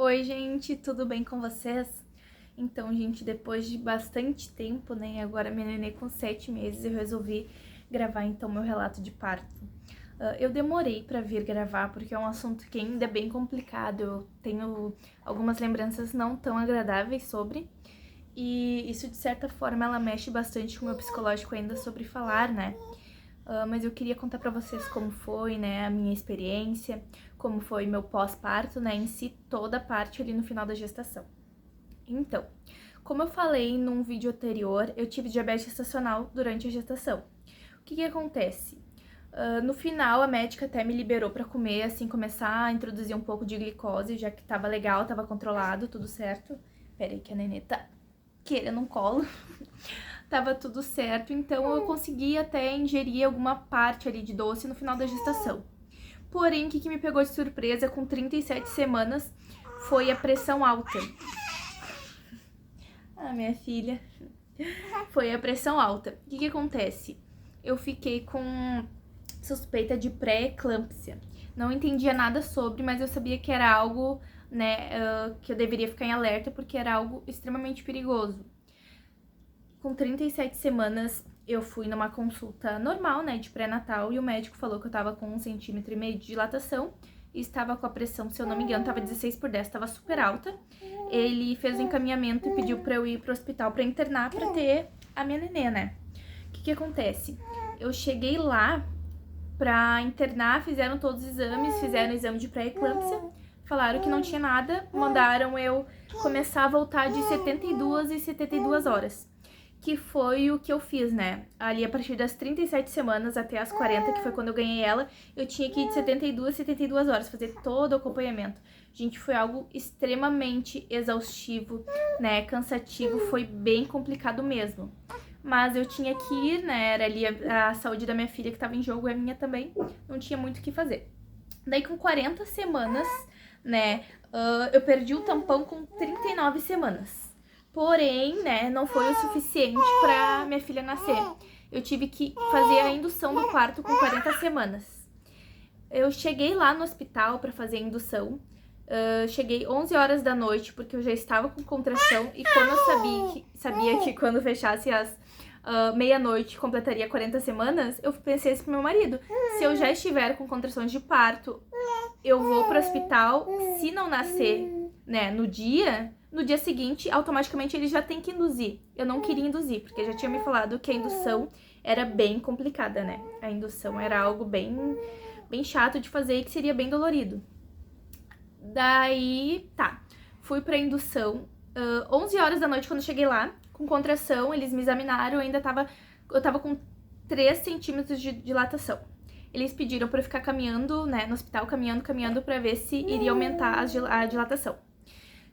Oi, gente, tudo bem com vocês? Então, gente, depois de bastante tempo, né, agora minha nenê com 7 meses, eu resolvi gravar, então, meu relato de parto. Eu demorei pra vir gravar, porque é um assunto que ainda é bem complicado, eu tenho algumas lembranças não tão agradáveis sobre, e isso, de certa forma, ela mexe bastante com o meu psicológico ainda sobre falar, né? Mas eu queria contar pra vocês como foi, né, a minha experiência, como foi meu pós-parto, né, em si, toda a parte ali no final da gestação. Então, como eu falei num vídeo anterior, eu tive diabetes gestacional durante a gestação. O que acontece? No final, a médica até me liberou pra comer, assim, começar a introduzir um pouco de glicose, já que tava legal, tava controlado, tudo certo. Pera aí que a nenê tá querendo um colo. Tava tudo certo, então eu consegui até ingerir alguma parte ali de doce no final da gestação. Porém, o que me pegou de surpresa com 37 semanas foi a pressão alta. Ah, minha filha. Foi a pressão alta. O que acontece? Eu fiquei com suspeita de pré-eclâmpsia. Não entendia nada sobre, mas eu sabia que era algo, né, que eu deveria ficar em alerta, porque era algo extremamente perigoso. Com 37 semanas, eu fui numa consulta normal, né, de pré-natal, e o médico falou que eu tava com 1,5 cm de dilatação e estava com a pressão, se eu não me engano, tava 16/10, tava super alta. Ele fez o encaminhamento e pediu pra eu ir pro hospital pra internar pra ter a minha nenê, né? O que acontece? Eu cheguei lá pra internar, fizeram todos os exames, fizeram o exame de pré-eclâmpsia, falaram que não tinha nada, mandaram eu começar a voltar de 72 e 72 horas. Que foi o que eu fiz, né? Ali a partir das 37 semanas até as 40, que foi quando eu ganhei ela, eu tinha que ir de 72 a 72 horas, fazer todo o acompanhamento. Gente, foi algo extremamente exaustivo, né? Cansativo, foi bem complicado mesmo. Mas eu tinha que ir, né? Era ali a saúde da minha filha que tava em jogo e a minha também. Não tinha muito o que fazer. Daí com 40 semanas, né? Eu perdi o tampão com 39 semanas. Porém, né, não foi o suficiente pra minha filha nascer. Eu tive que fazer a indução do parto com 40 semanas. Eu cheguei lá no hospital pra fazer a indução. Cheguei 11 horas da noite, porque eu já estava com contração. E quando eu sabia que quando fechasse as meia-noite completaria 40 semanas, eu pensei assim pro meu marido: se eu já estiver com contrações de parto, eu vou pro hospital. Se não nascer, né, no dia seguinte, automaticamente ele já tem que induzir. Eu não queria induzir, porque já tinha me falado que a indução era bem complicada, né? A indução era algo bem chato de fazer e que seria bem dolorido. Daí, tá, fui pra indução, 11 horas da noite quando eu cheguei lá, com contração, eles me examinaram, eu tava com 3 centímetros de dilatação. Eles pediram pra eu ficar caminhando, né, no hospital, caminhando pra ver se iria aumentar a dilatação.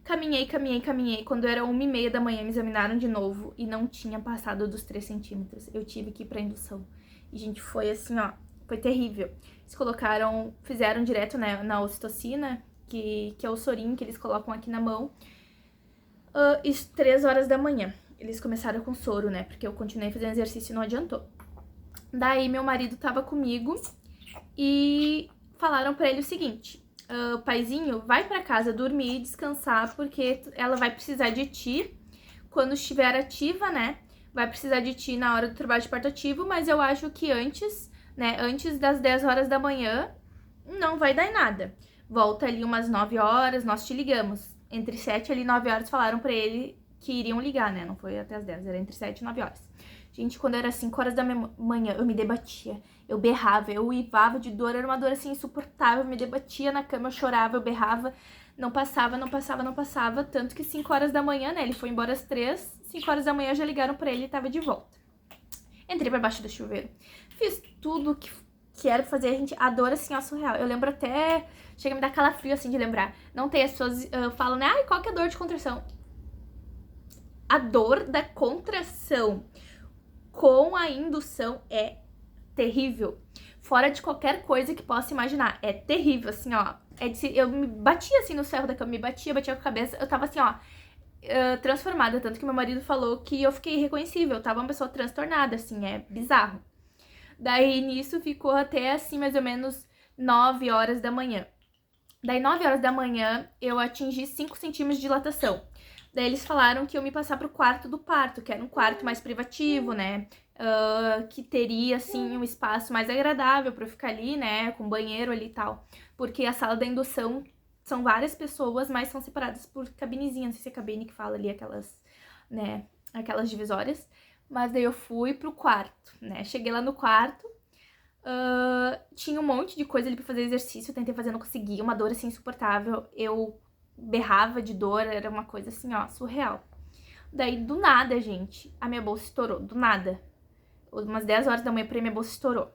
Caminhei. Quando era 1h30 da manhã, me examinaram de novo e não tinha passado dos 3 centímetros. Eu tive que ir pra indução. E, gente, foi assim, ó, foi terrível. Eles fizeram direto, né, na ocitocina, que é o sorinho que eles colocam aqui na mão. E 3 horas da manhã. Eles começaram com soro, né, porque eu continuei fazendo exercício e não adiantou. Daí, meu marido tava comigo e falaram pra ele o seguinte: paizinho, vai pra casa dormir e descansar, porque ela vai precisar de ti quando estiver ativa, né? Vai precisar de ti na hora do trabalho de parto ativo, mas eu acho que antes, né, antes das 10 horas da manhã, não vai dar em nada. Volta ali umas 9 horas, nós te ligamos. Entre 7 e 9 horas falaram pra ele que iriam ligar, né? Não foi até as 10, era entre 7 e 9 horas. Gente, quando era 5 horas da manhã, eu me debatia, eu berrava, eu uivava de dor, era uma dor assim insuportável, eu me debatia na cama, eu chorava, eu berrava, não passava, tanto que 5 horas da manhã, né, ele foi embora às 3, 5 horas da manhã já ligaram pra ele e tava de volta. Entrei pra baixo do chuveiro, fiz tudo que era pra fazer, a gente, a dor assim, ó, surreal. Eu lembro até, chega a me dar calafrio assim de lembrar. Não tem, as pessoas falam, né, ai, qual que é a dor de contração? A dor da contração com a indução é terrível. Fora de qualquer coisa que possa imaginar. É terrível, assim, ó. Eu me batia assim no ferro da cama, me batia com a cabeça. Eu tava assim, ó, transformada. Tanto que meu marido falou que eu fiquei irreconhecível. Eu tava uma pessoa transtornada, assim, é bizarro. Daí nisso ficou até assim, mais ou menos 9 horas da manhã. Daí, 9 horas da manhã, eu atingi 5 centímetros de dilatação. Daí, eles falaram que eu me passar pro quarto do parto, que era um quarto mais privativo, né? Que teria, assim, um espaço mais agradável pra eu ficar ali, né? Com banheiro ali e tal. Porque a sala da indução são várias pessoas, mas são separadas por cabinezinha. Não sei se é cabine que fala ali, aquelas, né? Aquelas divisórias. Mas daí eu fui pro quarto, né? Cheguei lá no quarto. Tinha um monte de coisa ali pra fazer exercício, eu tentei fazer, não consegui, uma dor assim insuportável, eu berrava de dor, era uma coisa assim, ó, surreal. Daí, do nada, gente, a minha bolsa estourou, do nada. Umas 10 horas da manhã, minha bolsa estourou.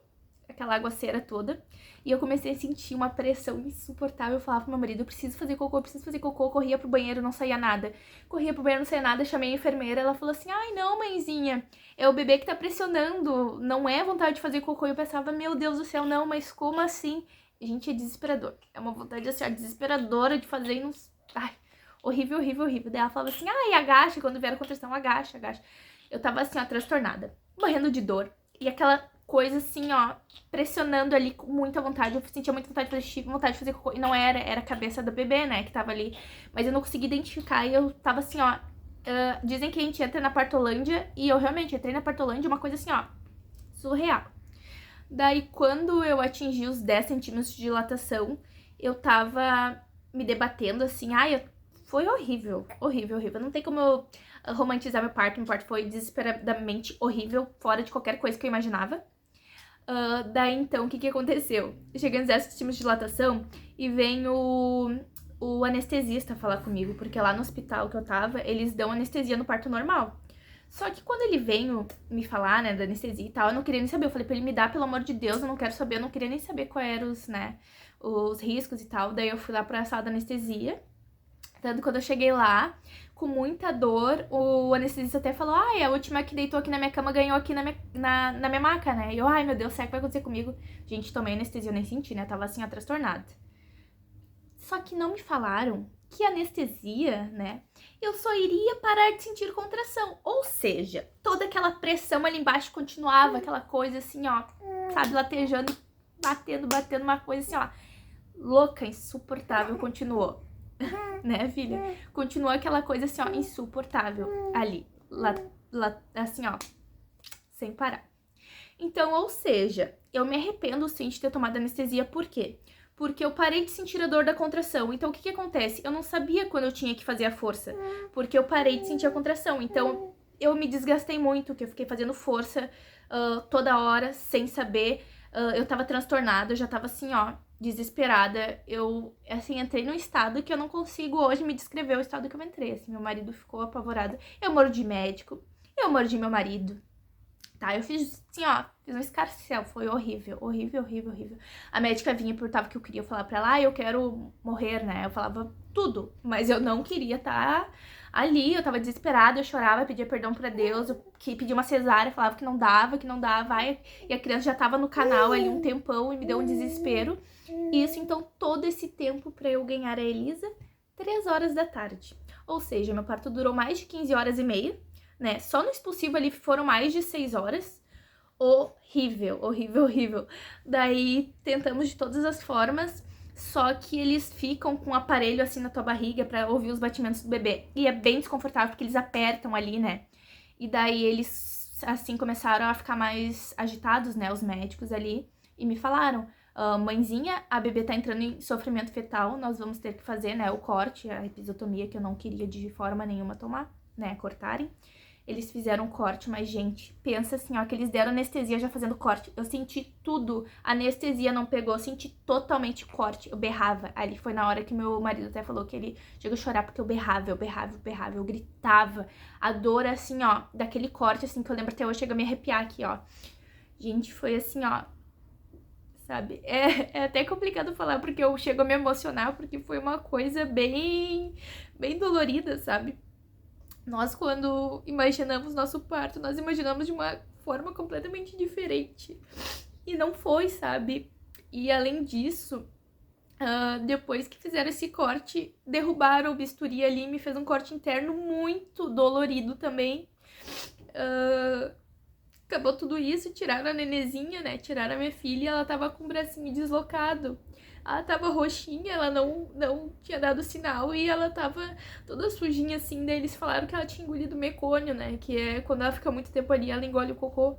Aquela aguaceira toda. E eu comecei a sentir uma pressão insuportável. Eu falava pro meu marido, eu preciso fazer cocô, eu preciso fazer cocô. Eu corria pro banheiro, não saía nada. Corria pro banheiro, não saía nada. Chamei a enfermeira, ela falou assim, ai não, mãezinha, é o bebê que tá pressionando, não é vontade de fazer cocô. Eu pensava, meu Deus do céu, não, mas como assim? Gente, é desesperador. É uma vontade assim, ó, desesperadora de fazer e não... Ai, horrível, horrível, horrível. Daí ela falava assim, ai, agacha, quando vier a contração, agacha, agacha. Eu tava assim, ó, transtornada, morrendo de dor. E aquela coisa assim, ó, pressionando ali com muita vontade. Eu sentia muita vontade de fazer xixi, vontade de fazer cocô. E não era a cabeça do bebê, né, que tava ali. Mas eu não conseguia identificar e eu tava assim, ó. Dizem que a gente entra na Partolândia e eu realmente entrei na Partolândia, uma coisa assim, ó, surreal. Daí, quando eu atingi os 10 centímetros de dilatação, eu tava me debatendo assim, ai, foi horrível, horrível, horrível. Não tem como eu romantizar meu parto foi desesperadamente horrível, fora de qualquer coisa que eu imaginava. Daí, então, o que aconteceu? Eu cheguei nos 10 centímetros de dilatação e vem o anestesista falar comigo, porque lá no hospital que eu tava, eles dão anestesia no parto normal. Só que quando ele veio me falar, né, da anestesia e tal, eu não queria nem saber. Eu falei pra ele, me dá, pelo amor de Deus, eu não quero saber. Eu não queria nem saber quais eram os, né, os riscos e tal. Daí eu fui lá pra sala da anestesia. Tanto que quando eu cheguei lá, com muita dor, o anestesista até falou, ai, a última que deitou aqui na minha cama ganhou aqui na minha maca, né? E eu, ai, meu Deus, será que vai acontecer comigo? Gente, tomei anestesia, eu nem senti, né? Eu tava assim, ó, transtornada. Só que não me falaram que anestesia, né, eu só iria parar de sentir contração. Ou seja, toda aquela pressão ali embaixo continuava, aquela coisa assim, ó, sabe, latejando, batendo, uma coisa assim, ó, louca, insuportável, continuou. Né, filha? Continuou aquela coisa assim, ó, insuportável ali, assim, ó, sem parar. Então, ou seja, eu me arrependo sim de ter tomado anestesia, por quê? Porque eu parei de sentir a dor da contração. Então, o que acontece? Eu não sabia quando eu tinha que fazer a força, porque eu parei de sentir a contração. Então, eu me desgastei muito, que eu fiquei fazendo força toda hora, sem saber. Eu tava transtornada, eu já tava assim, ó, desesperada. Eu, assim, entrei num estado que eu não consigo hoje me descrever o estado que eu entrei. Assim, meu marido ficou apavorado. Eu mordi médico, eu mordi meu marido. Tá, eu fiz assim, ó, fiz um escarcéu, foi horrível, horrível, horrível, horrível. A médica vinha e perguntava o que eu queria, eu falava pra ela, eu quero morrer, né? Eu falava tudo, mas eu não queria estar ali, eu tava desesperada, eu chorava, pedia perdão pra Deus, eu pedia uma cesárea, falava que não dava, e a criança já tava no canal ali um tempão e me deu um desespero. Isso, então, todo esse tempo pra eu ganhar a Elisa, 3 horas da tarde. Ou seja, meu parto durou mais de 15 horas e meia. Né? Só no expulsivo ali foram mais de 6 horas. Horrível, horrível, horrível. Daí tentamos de todas as formas, só que eles ficam com um aparelho assim na tua barriga pra ouvir os batimentos do bebê. E é bem desconfortável porque eles apertam ali, né? E daí eles assim começaram a ficar mais agitados, né? Os médicos ali. E me falaram, mãezinha, a bebê tá entrando em sofrimento fetal, nós vamos ter que fazer, né, o corte, a episiotomia, que eu não queria de forma nenhuma tomar, né, cortarem. Eles fizeram corte, mas, gente, pensa assim, ó, que eles deram anestesia já fazendo corte. Eu senti tudo, a anestesia não pegou, eu senti totalmente corte. Eu berrava. Ali foi na hora que meu marido até falou que ele chegou a chorar porque eu berrava, eu gritava. A dor, assim, ó, daquele corte, assim, que eu lembro até hoje, chega a me arrepiar aqui, ó. Gente, foi assim, ó, sabe? É até complicado falar porque eu chego a me emocionar, porque foi uma coisa bem dolorida, sabe? Nós, quando imaginamos nosso parto, nós imaginamos de uma forma completamente diferente. E não foi, sabe? E além disso, depois que fizeram esse corte, derrubaram o bisturi ali, me fez um corte interno muito dolorido também. Acabou tudo isso, tiraram a nenezinha, né? Tiraram a minha filha e ela tava com o bracinho deslocado. ela tava roxinha, ela não tinha dado sinal e ela tava toda sujinha assim. Daí eles falaram que ela tinha engolido mecônio, né? Que é quando ela fica muito tempo ali, ela engole o cocô.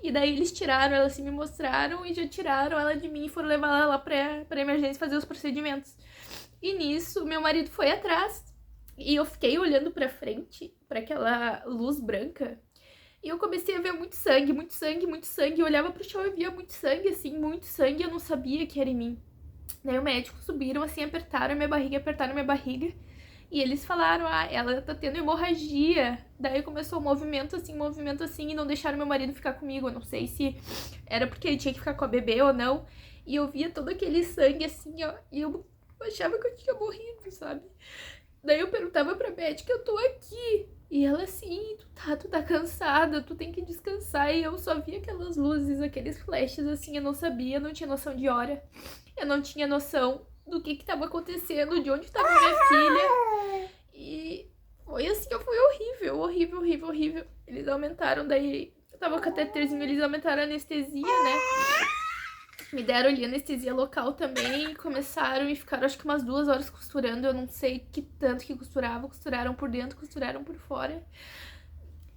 E daí eles tiraram, ela assim me mostraram e já tiraram ela de mim e foram levar ela lá pra emergência fazer os procedimentos. E nisso, meu marido foi atrás e eu fiquei olhando pra frente, pra aquela luz branca. E eu comecei a ver muito sangue, muito sangue, muito sangue. Eu olhava pro chão e via muito sangue, assim, muito sangue. Eu não sabia que era em mim. Daí o médico subiram, assim, apertaram minha barriga. E eles falaram, ela tá tendo hemorragia. Daí começou um movimento assim, e não deixaram meu marido ficar comigo. Eu não sei se era porque ele tinha que ficar com a bebê ou não. E eu via todo aquele sangue, assim, ó, e eu achava que eu tinha morrido, sabe? Daí eu perguntava pra médica, eu tô aqui. E ela assim, tu tá cansada, tu tem que descansar. E eu só via aquelas luzes, aqueles flashes, assim, eu não sabia, não tinha noção de hora. Eu não tinha noção do que tava acontecendo, de onde tava minha filha. E foi assim, foi horrível, horrível, horrível, horrível. Eles aumentaram, daí eu tava com o cateterzinho, eles aumentaram a anestesia, né? Me deram ali anestesia local também, começaram e ficaram acho que umas 2 horas costurando, eu não sei que tanto que costuravam, costuraram por dentro, costuraram por fora.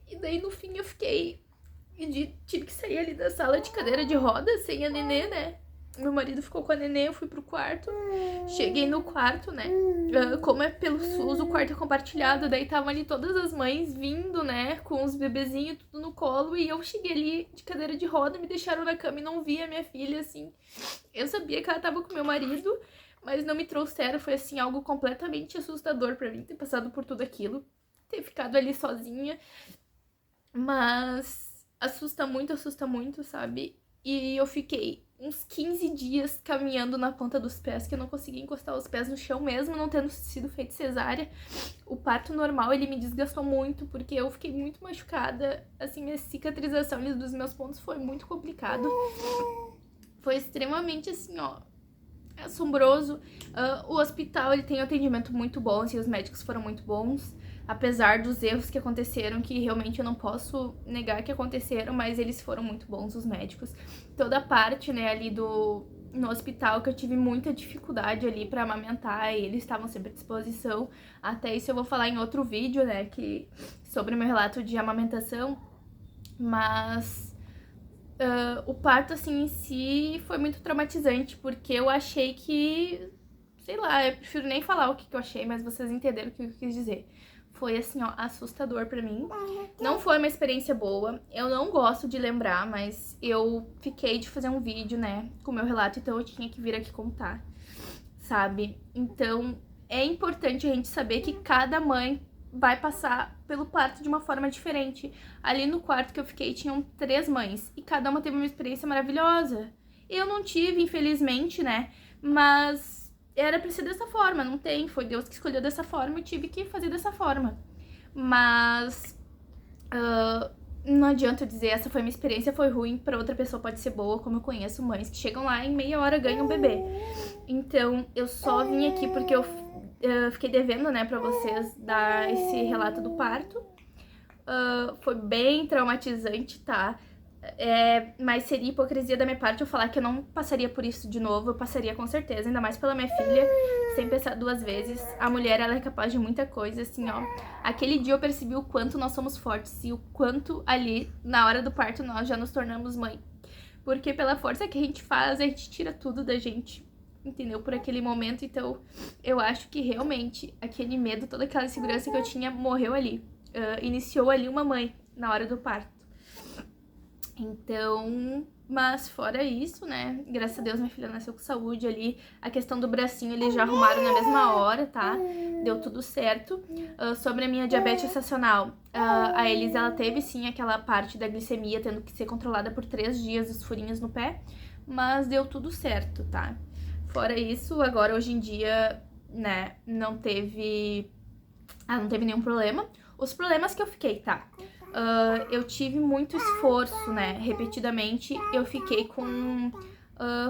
E daí no fim eu fiquei, tive que sair ali da sala de cadeira de roda sem a nenê, né? Meu marido ficou com a nenê, eu fui pro quarto. Cheguei no quarto, né? Como é pelo SUS, o quarto é compartilhado. Daí estavam ali todas as mães vindo, né? Com os bebezinhos tudo no colo. E eu cheguei ali de cadeira de roda, me deixaram na cama e não vi a minha filha, assim. Eu sabia que ela tava com meu marido, mas não me trouxeram. Foi, assim, algo completamente assustador pra mim ter passado por tudo aquilo. Ter ficado ali sozinha. Mas assusta muito, sabe? E eu fiquei uns 15 dias caminhando na ponta dos pés, que eu não conseguia encostar os pés no chão mesmo, não tendo sido feito cesárea. O parto normal, ele me desgastou muito, porque eu fiquei muito machucada. Assim, minha cicatrização dos meus pontos foi muito complicado. Foi extremamente, assim, ó, assombroso. O hospital, ele tem um atendimento muito bom, assim, os médicos foram muito bons. Apesar dos erros que aconteceram, que realmente eu não posso negar que aconteceram, mas eles foram muito bons, os médicos. Toda a parte, né, ali no hospital, que eu tive muita dificuldade ali pra amamentar, e eles estavam sempre à disposição. Até isso eu vou falar em outro vídeo, né, sobre o meu relato de amamentação. Mas o parto, assim, em si foi muito traumatizante, porque eu achei que... Sei lá, eu prefiro nem falar o que eu achei, mas vocês entenderam o que eu quis dizer. Foi, assim, ó, assustador pra mim. Não foi uma experiência boa. Eu não gosto de lembrar, mas eu fiquei de fazer um vídeo, né, com o meu relato, então eu tinha que vir aqui contar, sabe? Então, é importante a gente saber que cada mãe vai passar pelo parto de uma forma diferente. Ali no quarto que eu fiquei, tinham 3 mães, e cada uma teve uma experiência maravilhosa. Eu não tive, infelizmente, né, mas... era pra ser dessa forma, não tem, foi Deus que escolheu dessa forma e tive que fazer dessa forma. Mas não adianta eu dizer, essa foi minha experiência, foi ruim, pra outra pessoa pode ser boa, como eu conheço mães que chegam lá e em meia hora ganham um bebê. Então, eu só vim aqui porque eu fiquei devendo, né, pra vocês dar esse relato do parto. Foi bem traumatizante, tá? Mas seria hipocrisia da minha parte eu falar que eu não passaria por isso de novo. Eu passaria com certeza, ainda mais pela minha filha, sem pensar 2 vezes. A mulher, ela é capaz de muita coisa, assim, ó. Aquele dia eu percebi o quanto nós somos fortes e o quanto ali, na hora do parto, nós já nos tornamos mãe. Porque pela força que a gente faz, a gente tira tudo da gente, entendeu? Por aquele momento. Então, eu acho que realmente aquele medo, toda aquela insegurança que eu tinha, morreu ali. Iniciou ali uma mãe na hora do parto. Então, mas fora isso, né, graças a Deus minha filha nasceu com saúde ali, a questão do bracinho eles já arrumaram na mesma hora, tá, deu tudo certo. Sobre a minha diabetes gestacional, a Elisa, ela teve sim aquela parte da glicemia tendo que ser controlada por 3 dias, os furinhos no pé, mas deu tudo certo, tá. Fora isso, agora hoje em dia, né, não teve nenhum problema. Os problemas que eu fiquei, tá, eu tive muito esforço, né, repetidamente. Eu fiquei com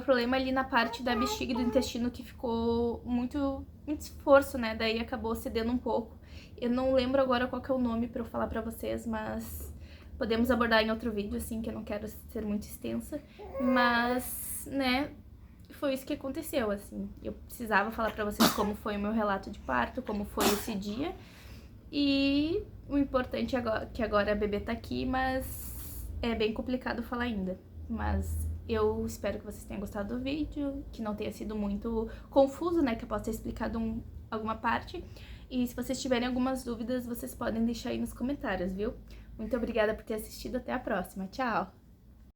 problema ali na parte da bexiga e do intestino, que ficou muito esforço, né, daí acabou cedendo um pouco. Eu não lembro agora qual que é o nome pra eu falar pra vocês, mas podemos abordar em outro vídeo, assim, que eu não quero ser muito extensa. Mas, né, foi isso que aconteceu, assim. Eu precisava falar pra vocês como foi o meu relato de parto, como foi esse dia. E o importante é que agora a bebê tá aqui, mas é bem complicado falar ainda. Mas eu espero que vocês tenham gostado do vídeo, que não tenha sido muito confuso, né? Que eu possa ter explicado alguma parte. E se vocês tiverem algumas dúvidas, vocês podem deixar aí nos comentários, viu? Muito obrigada por ter assistido, até a próxima. Tchau!